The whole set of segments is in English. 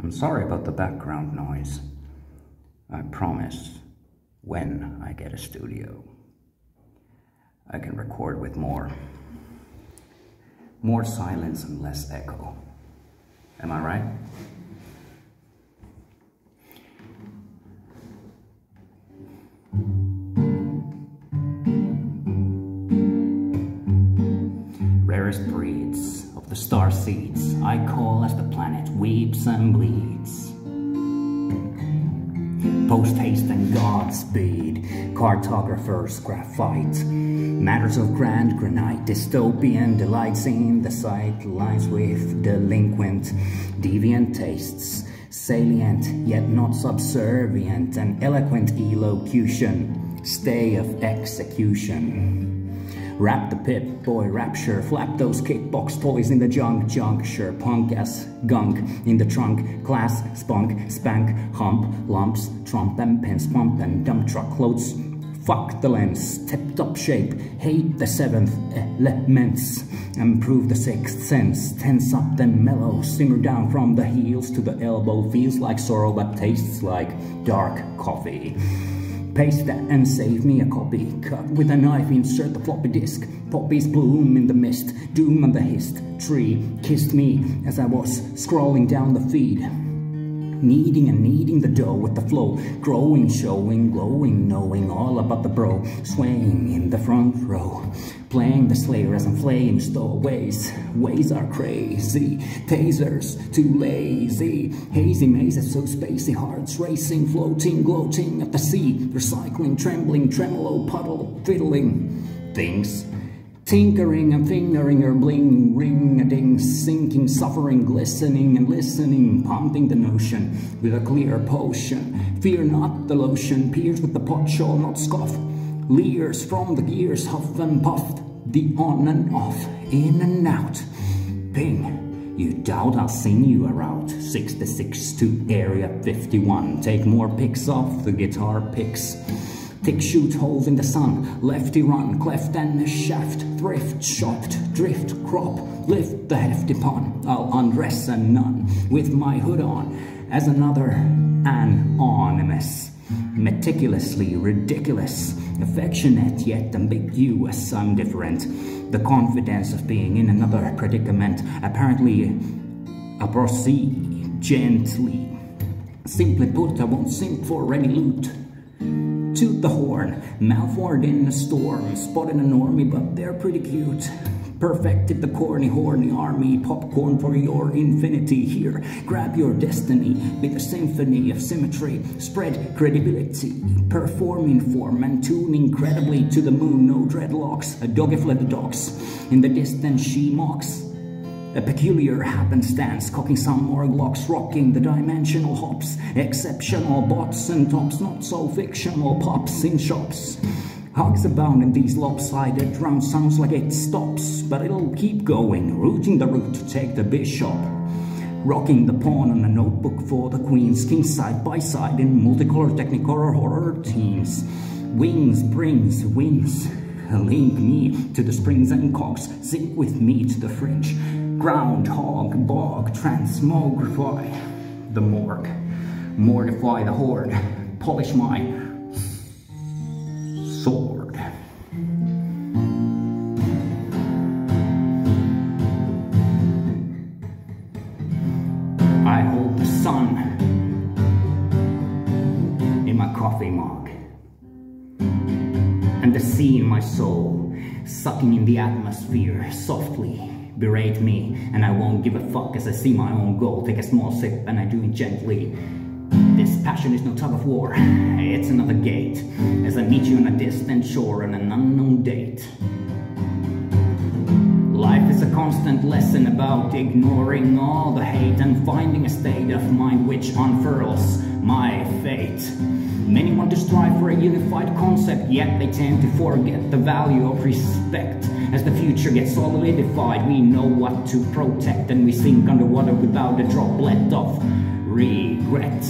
I'm sorry about the background noise. I promise, when I get a studio, I can record with more silence and less echo. Am I right? Rarest breeds of the star seeds I call as the planet weeps and bleeds. Post-haste and Godspeed, cartographers, graphite, matters of grand granite, dystopian delights in the sight, lines with delinquent, deviant tastes, salient yet not subservient, and eloquent elocution, stay of execution. Wrap the pit, boy, rapture, flap those kickbox toys in the juncture, punk as gunk in the trunk, class, spunk, spank, hump, lumps, trump and pence, pump and dump truck loads. Fuck the lens, tipped up shape, hate the seventh elements, improve the sixth sense, tense up then mellow, simmer down from the heels to the elbow, feels like sorrow but tastes like dark coffee. Paste that and save me a copy. Cut with a knife, insert the floppy disk. Poppies bloom in the mist, doom on the hissed tree kissed me as I was scrolling down the feed. Kneading and kneading the dough with the flow, growing, showing, glowing, knowing all about the bro, swaying in the front row, playing the slayers and flame stowaways. Ways are crazy, tasers too lazy, hazy mazes so spacey, hearts racing, floating, gloating at the sea, recycling, trembling, tremolo, puddle, fiddling things. Tinkering and fingering her bling, ring-a-ding, sinking, suffering, glistening and listening, pumping the notion with a clear potion. Fear not the lotion, pierced with the pot shall not scoff. Leers from the gears, huff and puff, the on and off, in and out. Ping, you doubt I'll sing you a route. 66 to Area 51, take more picks off the guitar picks. Tick, shoot, hove in the sun, lefty run, cleft and a shaft, thrift, shopped, drift, crop, lift the hefty pun. I'll undress a nun with my hood on as another anonymous, meticulously ridiculous, affectionate yet ambiguous. I'm different. The confidence of being in another predicament, apparently I'll proceed gently. Simply put, I won't sink for any loot. Toot the horn, malformed in a storm, spotted a normie but they're pretty cute. Perfected the corny, horny army, popcorn for your infinity here. Grab your destiny, be the symphony of symmetry, spread credibility, perform in form and tune incredibly to the moon, no dreadlocks, a doggy fled the dogs. In the distance she mocks. A peculiar happenstance, cocking some more glocks, rocking the dimensional hops, exceptional bots and tops, not so fictional pops in shops. Hugs abound in these lopsided rounds, sounds like it stops, but it'll keep going, rooting the root to take the bishop. Rocking the pawn on a notebook for the queens, kings side by side in multicolor technicolor horror teams. Wings brings wings, link me to the springs and cogs, sink with me to the fringe. Groundhog, bog, transmogrify the morgue, mortify the horde, polish my sword. I hold the sun in my coffee mug, and the sea in my soul, sucking in the atmosphere softly. Berate me, and I won't give a fuck as I see my own goal. Take a small sip, and I do it gently. This passion is no tug of war, it's another gate, as I meet you on a distant shore on an unknown date. Life is a constant lesson about ignoring all the hate and finding a state of mind which unfurls my fate. Many want to strive for a unified concept, yet they tend to forget the value of respect. As the future gets solidified, we know what to protect, and we sink underwater without a droplet of regret.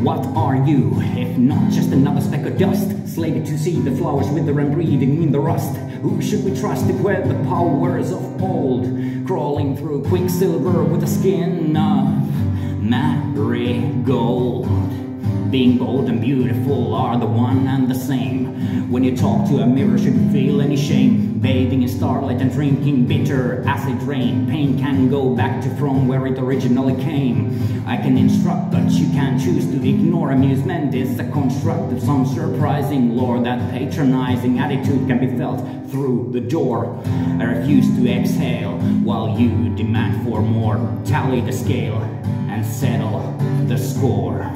What are you, if not just another speck of dust, slated to see the flowers wither and breeding in the rust? Who should we trust if we're the powers of old? crawling through quicksilver with the skin of marigold. Being bold and beautiful are the one and the same. When you talk to a mirror, shouldn't feel any shame. Bathing in starlight and drinking bitter acid rain. Pain can go back to from where it originally came. I can instruct, but you can't choose to ignore. Amusement is a construct of some surprising lore. That patronizing attitude can be felt through the door. I refuse to exhale while you demand for more. Tally the scale and settle the score.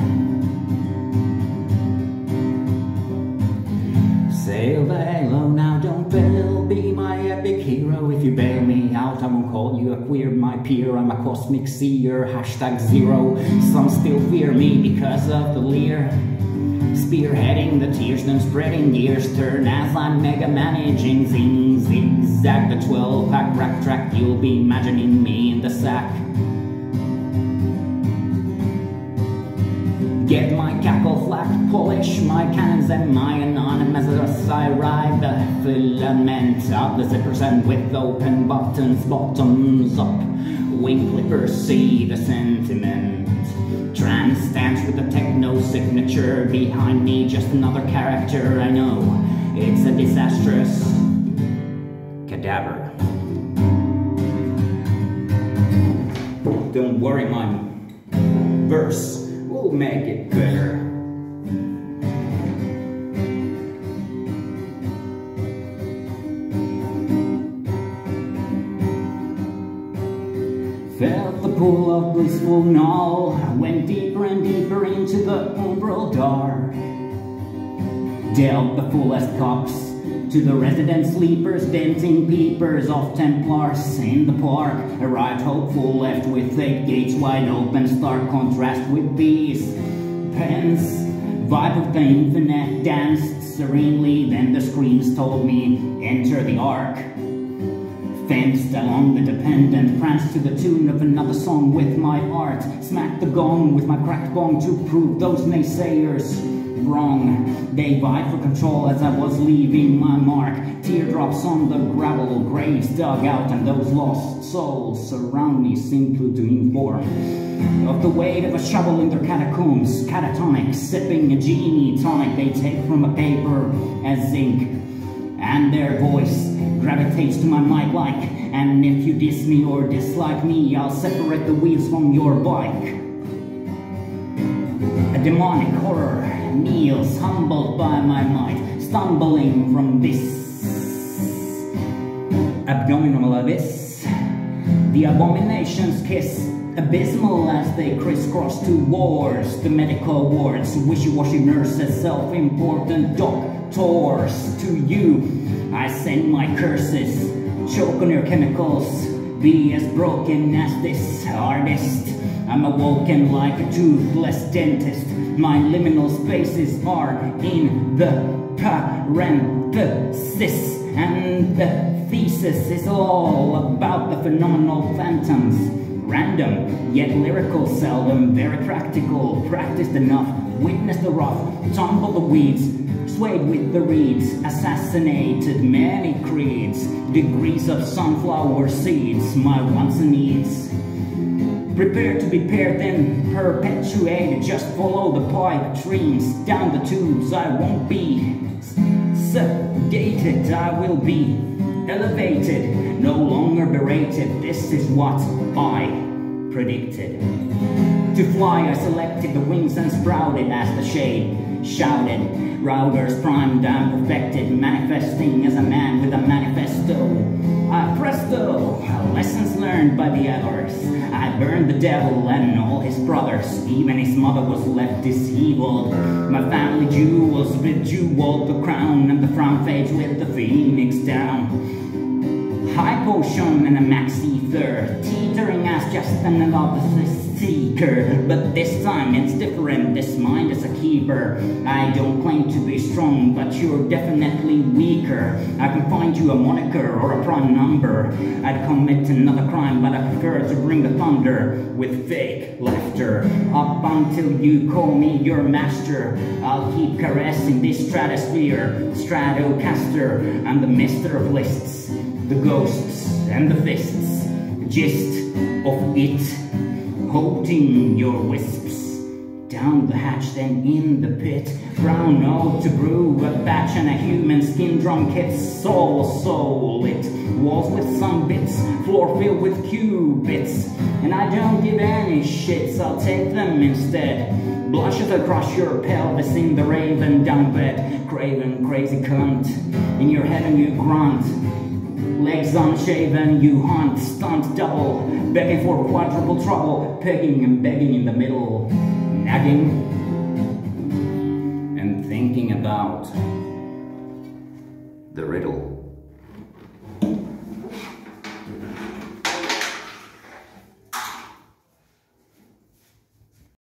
Sail the halo now, don't fail, be my epic hero. If you bail me out, I won't call you a queer, my peer. I'm a cosmic seer, #0. Some still fear me because of the leer. Spearheading the tears, then spreading gears. Turn as I'm mega managing, zing, zigzag. The 12-pack rack track, you'll be imagining me in the sack. Get my cackle flat, polish my cannons and my anonymous as I ride the filament of the zippers and with open buttons, bottoms up. Wing clippers see the sentiment. Trance dance with the techno signature. Behind me just another character. I know it's a disastrous cadaver. Don't worry, my verse will make it better. Felt the pull of blissful gnaw, went deeper and deeper into the umbral dark. Dealt the fullest cups to the resident sleepers, denting peepers of Templars in the park. Arrived hopeful, left with 8 gates wide open, stark contrast with these pens. Vibe of the infinite danced serenely, then the screams told me, enter the ark. Fenced along the dependent, pranced to the tune of another song with my art. Smacked the gong with my cracked bong to prove those naysayers wrong. They vied for control as I was leaving my mark. Teardrops on the gravel, graves dug out, and those lost souls around me seemed to inform of the weight of a shovel in their catacombs. Catatonic, sipping a genie tonic they take from a paper as ink. And their voice gravitates to my mic like, and if you diss me or dislike me, I'll separate the wheels from your bike. A demonic horror kneels, humbled by my might, stumbling from this abdominal abyss. The abominations kiss, abysmal as they crisscross to wars. The medical wards, wishy-washy nurses, self-important doctors. To you I send my curses, choke on your chemicals, be as broken as this artist. I'm awoken like a toothless dentist. My liminal spaces are in the parenthesis, and the thesis is all about the phenomenal phantoms. Random, yet lyrical, seldom very practical. Practiced enough, witnessed the rough, tumble the weeds, swayed with the reeds, assassinated many creeds, degrees of sunflower seeds, my wants and needs. Prepare to be paired, then perpetuated, just follow the pipe dreams, down the tubes. I won't be sedated, I will be elevated, no longer berated. This is what I predicted. To fly I selected the wings and sprouted as the shade shouted. Routers primed and perfected, manifesting as a man with a manifesto. Presto, lessons learned by the others. I burned the devil and all his brothers. Even his mother was left disabled. My family jewels bejeweled the crown, and the frown fades with the phoenix down. High potion and a max ether, teetering as just another seeker. But this time it's different, this mind is a keeper. I don't claim to be strong, but you're definitely weaker. I can find you a moniker or a prime number. I'd commit another crime, but I prefer to bring the thunder with fake laughter. Up until you call me your master, I'll keep caressing this stratosphere. Stratocaster, I'm the mister of lists, the ghosts and the fists. gist of it, holding your wisps down the hatch, then in the pit. Brown oat to brew a batch and a human skin drum kit. Soul lit walls with some bits, floor filled with qubits. And I don't give any shits, I'll take them instead. Blushes across your pelvis in the raven down bed. Craven, crazy cunt, in your heaven you grunt. Legs unshaven, you hunt, stunt double, begging for quadruple trouble, pegging and begging in the middle, nagging and thinking about the riddle.